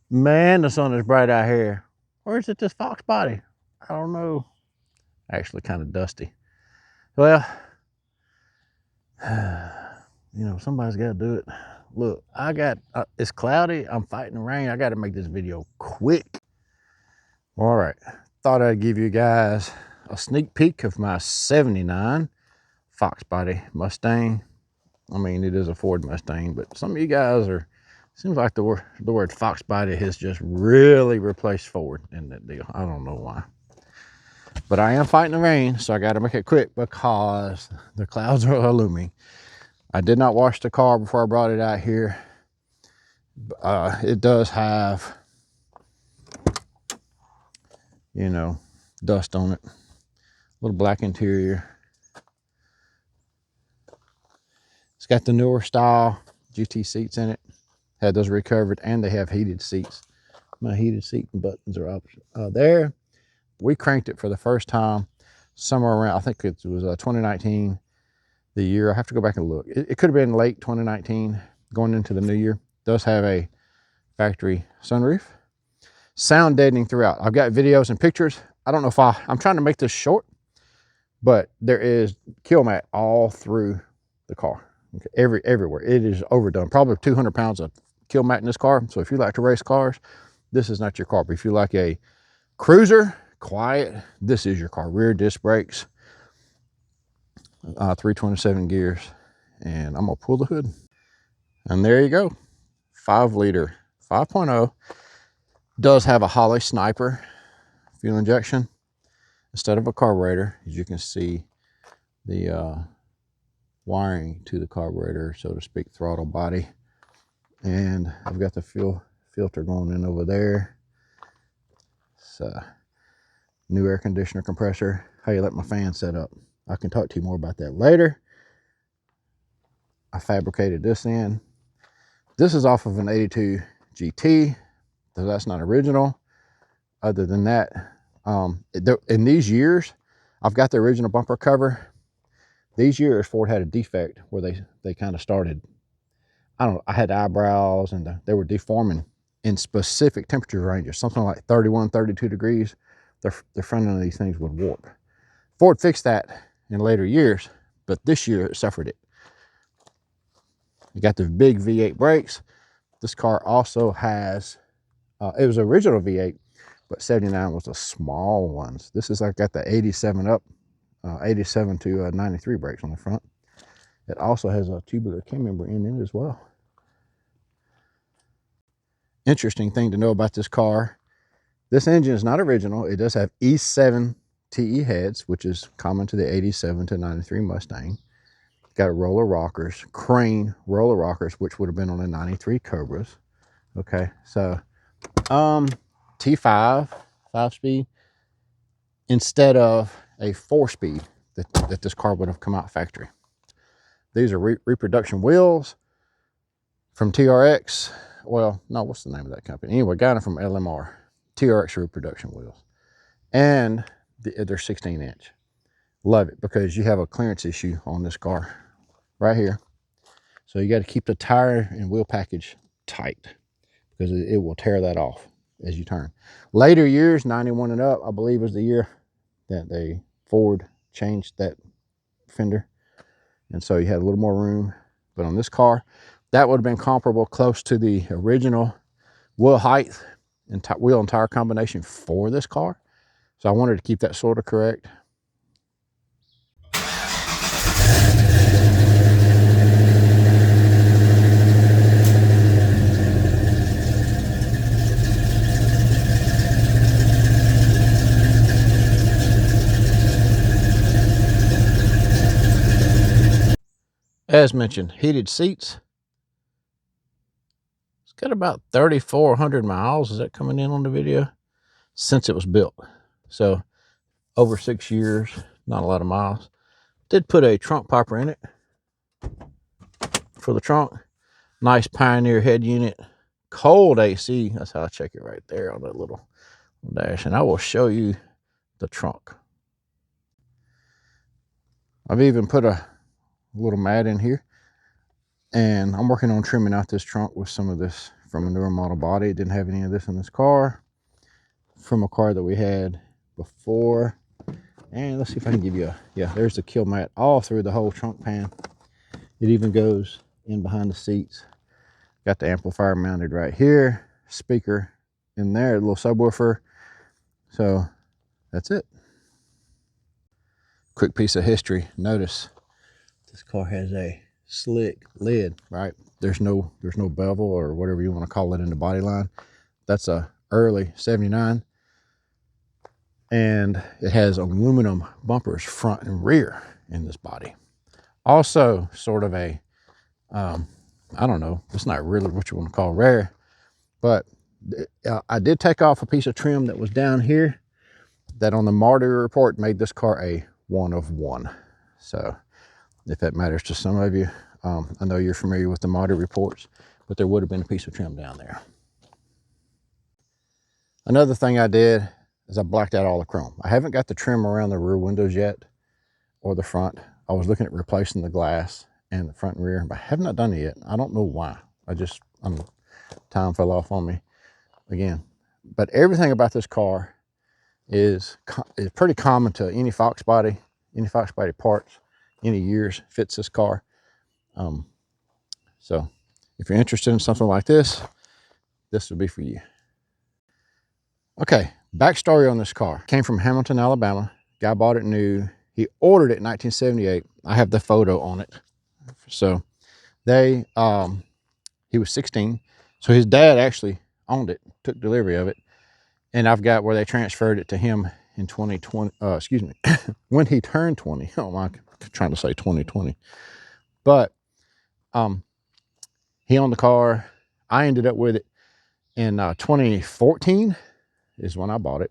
Man, the sun is bright out here. Or is it this Fox Body? I don't know. Actually, kind of dusty. Well, somebody's got to do it. Look, it's cloudy. I'm fighting the rain. I got to make this video quick. All right. Thought I'd give you guys a sneak peek of my 79 Fox Body Mustang. I mean, it is a Ford Mustang, but some of you guys seems like the word Fox Body has just really replaced Ford in that deal. I don't know why. But I am fighting the rain, so I got to make it quick because the clouds are looming. I did not wash the car before I brought it out here. It does have, dust on it. A little black interior. It's got the newer style GT seats in it. Had those recovered, and they have heated seats. My heated seat and buttons are up there. We cranked it for the first time somewhere around, I think it was 2019, the year. I have to go back and look. It could have been late 2019, going into the new year. It does have a factory sunroof. Sound deadening throughout. I've got videos and pictures. I don't know if I'm trying to make this short, but there is Kilmat all through the car. Okay, everywhere. It is overdone. Probably 200 pounds of Kilmat in this car. So if you like to race cars, this is not your car. But if you like a cruiser, quiet, this is your car. Rear disc brakes, 327 gears, and I'm gonna pull the hood, and there you go. 5-liter 5.0. Does have a Holley sniper fuel injection instead of a carburetor. As you can see, the wiring to the carburetor, so to speak, throttle body, and I've got the fuel filter going in over there. It's new air conditioner compressor. How you let my fan set up, I can talk to you more about that later. I fabricated this in. This is off of an 82 GT, so that's not original. Other than that, in these years, I've got the original bumper cover. These years, Ford had a defect where they kind of started, I had eyebrows, and they were deforming in specific temperature ranges, something like 31, 32 degrees. The front end of these things would warp. Ford fixed that in later years, but this year it suffered it. You got the big V8 brakes. This car also has, it was original V8, but 79 was the small ones. This is, I got the 87 up, 87 to 93 brakes on the front. It also has a tubular camber in it as well. Interesting thing to know about this car, this engine is not original. It does have E7 TE heads, which is common to the 87 to 93 Mustang. Got roller rockers, crane roller rockers, which would have been on the 93 Cobras. Okay, so T5, 5-speed, instead of a 4-speed that this car would have come out factory. These are reproduction wheels from TRX. Well, no, what's the name of that company? Anyway, got them from LMR, TRX Reproduction Wheels. And they're 16-inch. Love it, because you have a clearance issue on this car right here. So you got to keep the tire and wheel package tight, because it will tear that off as you turn. Later years, 91 and up, I believe, was the year that Ford changed that fender. And so you had a little more room. But on this car, that would have been comparable, close to the original wheel height and wheel and tire combination for this car. So I wanted to keep that sort of correct. As mentioned, heated seats. It's got about 3,400 miles. Is that coming in on the video? Since it was built. So over 6 years, not a lot of miles. Did put a trunk popper in it for the trunk. Nice Pioneer head unit. Cold AC. That's how I check it right there on that little dash. And I will show you the trunk. I've even put a little mat in here, and I'm working on trimming out this trunk with some of this from a newer model body. It didn't have any of this in this car. From a car that we had before. And let's see if I can give you a, yeah, there's the Kilmat all through the whole trunk pan. It even goes in behind the seats. Got the amplifier mounted right here. Speaker in there, a little subwoofer. So that's it. Quick piece of history. Notice this car has a slick lid, right? There's no bevel or whatever you want to call it in the body line. That's a early 79. And it has aluminum bumpers front and rear in this body. Also sort of a, I don't know, it's not really what you want to call rare, but I did take off a piece of trim that was down here that on the Marty report made this car a 1 of 1. So if that matters to some of you, I know you're familiar with the Marty reports, but there would have been a piece of trim down there. Another thing I did is I blacked out all the chrome. I haven't got the trim around the rear windows yet or the front. I was looking at replacing the glass and the front and rear, but I have not done it yet. I don't know why. Time fell off on me again. But everything about this car is pretty common to any Fox Body parts, any years fits this car. So if you're interested in something like this would be for you. Okay, backstory on this car. Came from Hamilton, Alabama. Guy bought it new. He ordered it in 1978. I have the photo on it. So he was 16. So his dad actually owned it, took delivery of it. And I've got where they transferred it to him in 2020, when he turned 20. Oh, I'm trying to say 2020. But he owned the car. I ended up with it in 2014 is when I bought it.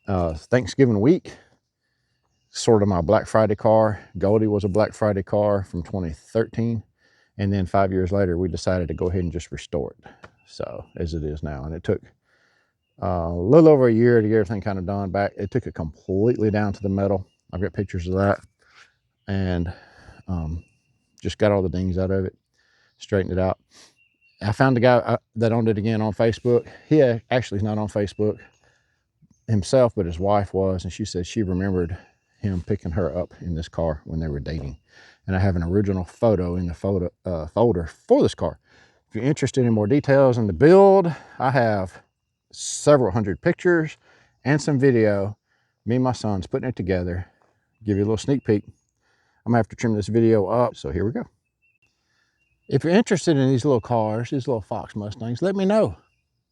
Thanksgiving week, sort of my Black Friday car. Goldie was a Black Friday car from 2013. And then 5 years later, we decided to go ahead and just restore it. So as it is now. And it took a little over a year to get everything kind of done back. It took it completely down to the metal. I've got pictures of that. And just got all the dings out of it, straightened it out. I found the guy that owned it again on Facebook. He actually is not on Facebook himself, but his wife was, and she said she remembered him picking her up in this car when they were dating. And I have an original photo in the folder for this car. If you're interested in more details in the build, I have several hundred pictures and some video. Me and my son's putting it together. Give you a little sneak peek. I'm gonna have to trim this video up, so here we go. If you're interested in these little cars, these little Fox Mustangs, let me know.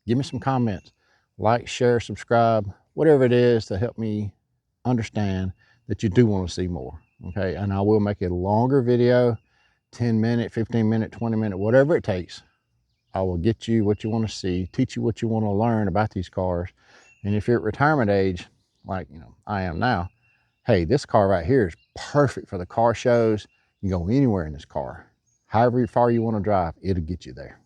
Give me some comments. Like, share, subscribe, whatever it is to help me understand that you do want to see more, okay? And I will make a longer video, 10-minute, 15-minute, 20-minute, whatever it takes. I will get you what you want to see, teach you what you want to learn about these cars. And if you're at retirement age, like I am now, hey, this car right here is perfect for the car shows. You can go anywhere in this car. However far you want to drive, it'll get you there.